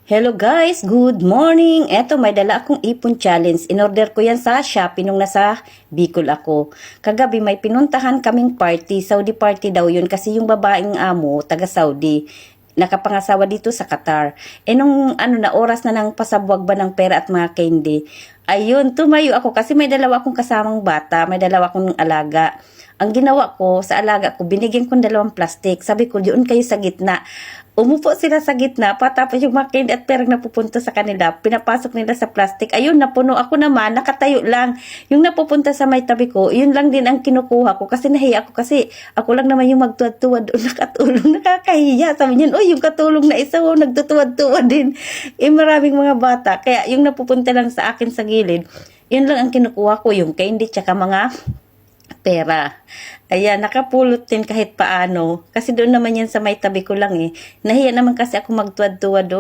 Hello guys, good morning! Eto, may dala akong ipon challenge. In-order ko yan sa Shopee nung nasa Bicol ako. Kagabi may pinuntahan kaming party, Saudi party daw yun kasi yung babaeng amo, taga Saudi, nakapangasawa dito sa Qatar. Nung na oras na ng pasabwag ba ng pera at mga candy, ayun, tumayo ako kasi may dalawa akong kasamang bata, may dalawa akong alaga. Ang ginawa ko sa alaga ko, binigyan ko ng 2 plastic. Sabi ko, doon kayo sa gitna. Umupo sila sa gitna, patapos yung mga candy at perang napupunta sa kanila, pinapasok nila sa plastic. Ayun, napuno. Ako naman, nakatayo lang. Yung napupunta sa may tabi ko, yun lang din ang kinukuha ko. Kasi nahiya ako kasi ako lang naman yung magtuwad-tuwad doon nakatulong. Nakakahiya. Sabi niyan, yung katulong na isa, nagtutuwad-tuwad din. Maraming mga bata. Kaya yung napupunta lang sa akin sa gilid, yun lang ang kinukuha ko, yung candy tsaka mga pera. Ayan, nakapulot din kahit paano. Kasi doon naman yan sa may tabi ko lang eh. Nahiya naman kasi ako magtuwad-tuwad doon.